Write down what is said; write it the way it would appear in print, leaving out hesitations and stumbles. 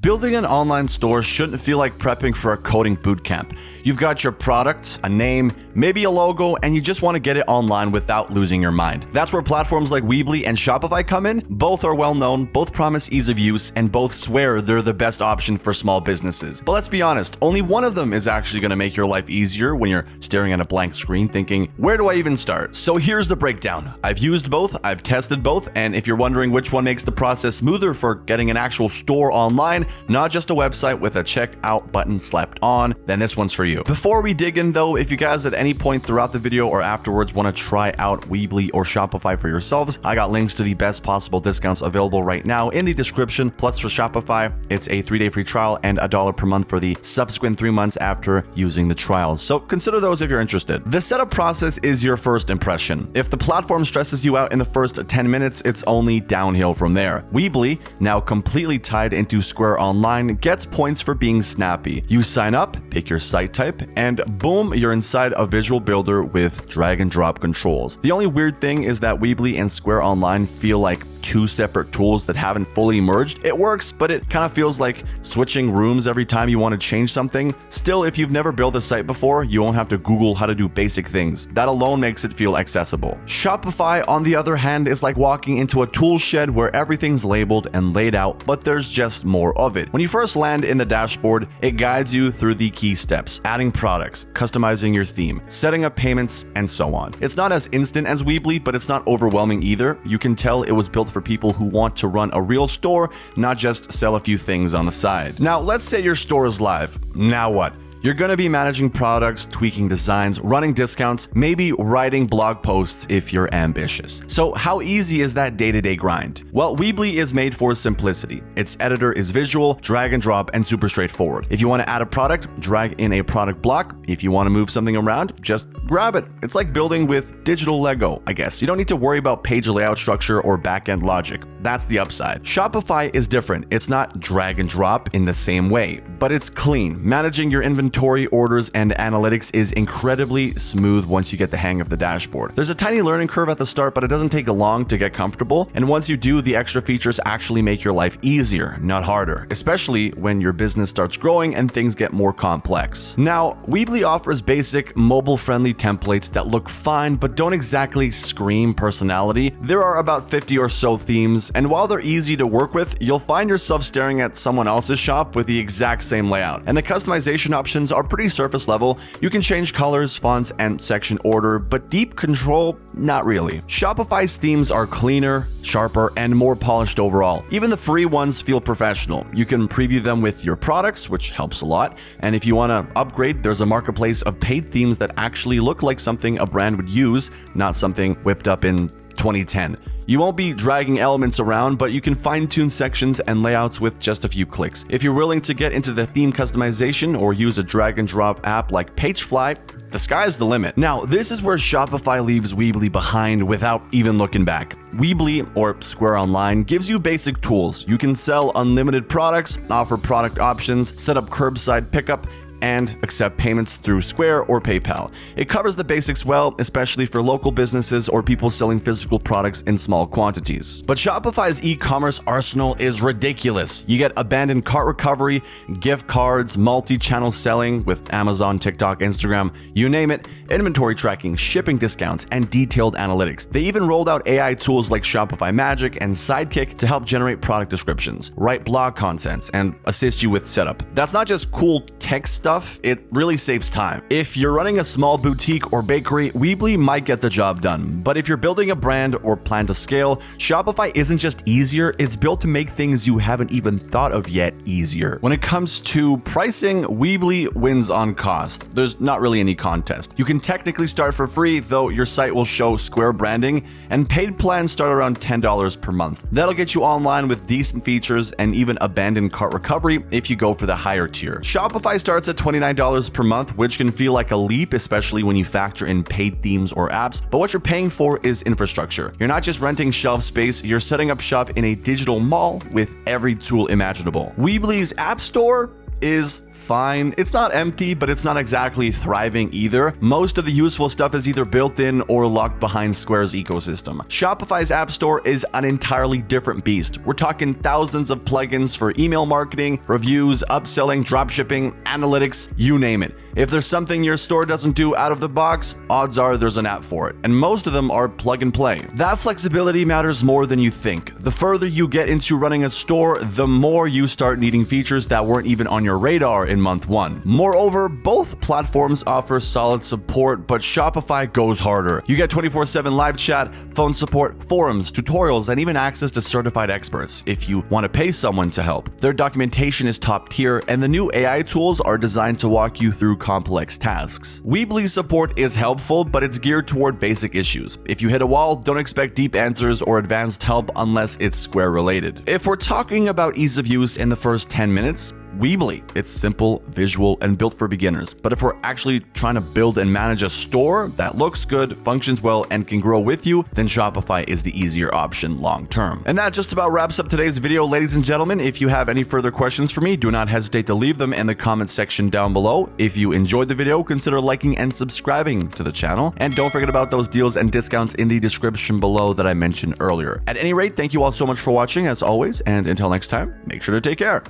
Building an online store shouldn't feel like prepping for a coding bootcamp. You've got your product, a name, maybe a logo, and you just want to get it online without losing your mind. That's where platforms like Weebly and Shopify come in. Both are well known, both promise ease of use, and both swear they're the best option for small businesses. But let's be honest, only one of them is actually going to make your life easier when you're staring at a blank screen thinking, where do I even start? So here's the breakdown. I've used both, I've tested both, and if you're wondering which one makes the process smoother for getting an actual store online, not just a website with a checkout button slapped on, then this one's for you. Before we dig in though, if you guys at any point throughout the video or afterwards want to try out Weebly or Shopify for yourselves, I got links to the best possible discounts available right now in the description. Plus for Shopify, it's a 3-day free trial and $1 per month for the subsequent 3 months after using the trial. So consider those if you're interested. The setup process is your first impression. If the platform stresses you out in the first 10 minutes, it's only downhill from there. Weebly, now completely tied into Square Online, gets points for being snappy. You sign up, pick your site type, and boom, you're inside a visual builder with drag and drop controls. The only weird thing is that Weebly and Square Online feel like two separate tools that haven't fully merged. It works, but it kind of feels like switching rooms every time you want to change something. Still, if you've never built a site before, you won't have to Google how to do basic things. That alone makes it feel accessible. Shopify, on the other hand, is like walking into a tool shed where everything's labeled and laid out, but there's just more of it. When you first land in the dashboard, it guides you through the key steps: adding products, customizing your theme, setting up payments, and so on. It's not as instant as Weebly, but it's not overwhelming either. You can tell it was built for people who want to run a real store, not just sell a few things on the side. Now, let's say your store is live. Now what? You're going to be managing products, tweaking designs, running discounts, maybe writing blog posts if you're ambitious. So how easy is that day-to-day grind? Well, Weebly is made for simplicity. Its editor is visual, drag and drop, and super straightforward. If you want to add a product, drag in a product block. If you want to move something around, just grab it. It's like building with digital Lego, I guess. You don't need to worry about page layout structure or back-end logic. That's the upside. Shopify is different. It's not drag and drop in the same way, but it's clean. Managing your inventory, orders, and analytics is incredibly smooth once you get the hang of the dashboard. There's a tiny learning curve at the start, but it doesn't take long to get comfortable. And once you do, the extra features actually make your life easier, not harder, especially when your business starts growing and things get more complex. Now, Weebly offers basic, mobile-friendly templates that look fine, but don't exactly scream personality. There are about 50 or so themes, and while they're easy to work with, you'll find yourself staring at someone else's shop with the exact same layout. And the customization options are pretty surface level. You can change colors, fonts, and section order, but deep control, not really. Shopify's themes are cleaner, sharper, and more polished overall. Even the free ones feel professional. You can preview them with your products, which helps a lot. And if you want to upgrade, there's a marketplace of paid themes that actually look like something a brand would use, not something whipped up in 2010. You won't be dragging elements around, but you can fine-tune sections and layouts with just a few clicks. If you're willing to get into the theme customization or use a drag-and-drop app like Pagefly, the sky's the limit. Now, this is where Shopify leaves Weebly behind without even looking back. Weebly, or Square Online, gives you basic tools. You can sell unlimited products, offer product options, set up curbside pickup, and accept payments through Square or PayPal. It covers the basics well, especially for local businesses or people selling physical products in small quantities. But Shopify's e-commerce arsenal is ridiculous. You get abandoned cart recovery, gift cards, multi-channel selling with Amazon, TikTok, Instagram, you name it, inventory tracking, shipping discounts, and detailed analytics. They even rolled out AI tools like Shopify Magic and Sidekick to help generate product descriptions, write blog contents, and assist you with setup. That's not just cool tech stuff, it really saves time. If you're running a small boutique or bakery, Weebly might get the job done. But if you're building a brand or plan to scale, Shopify isn't just easier, it's built to make things you haven't even thought of yet easier. When it comes to pricing, Weebly wins on cost. There's not really any contest. You can technically start for free, though your site will show Square branding, and paid plans start around $10 per month. That'll get you online with decent features and even abandoned cart recovery if you go for the higher tier. Shopify starts at $29 per month, which can feel like a leap, especially when you factor in paid themes or apps. But what you're paying for is infrastructure. You're not just renting shelf space, you're setting up shop in a digital mall with every tool imaginable. Weebly's App Store is fine. It's not empty, but it's not exactly thriving either. Most of the useful stuff is either built in or locked behind Square's ecosystem. Shopify's App Store is an entirely different beast. We're talking thousands of plugins for email marketing, reviews, upselling, dropshipping, analytics, you name it. If there's something your store doesn't do out of the box, odds are there's an app for it, and most of them are plug and play. That flexibility matters more than you think. The further you get into running a store, the more you start needing features that weren't even on your radar in month one. Moreover, both platforms offer solid support, but Shopify goes harder. You get 24/7 live chat, phone support, forums, tutorials, and even access to certified experts if you want to pay someone to help. Their documentation is top tier, and the new AI tools are designed to walk you through complex tasks. Weebly support is helpful, but it's geared toward basic issues. If you hit a wall, don't expect deep answers or advanced help unless it's Square related. If we're talking about ease of use in the first 10 minutes, Weebly. It's simple, visual, and built for beginners. But if we're actually trying to build and manage a store that looks good, functions well, and can grow with you, then Shopify is the easier option long term. And that just about wraps up today's video, ladies and gentlemen. If you have any further questions for me, do not hesitate to leave them in the comment section down below. If you enjoyed the video, consider liking and subscribing to the channel. And don't forget about those deals and discounts in the description below that I mentioned earlier. At any rate, thank you all so much for watching, as always, and until next time, make sure to take care.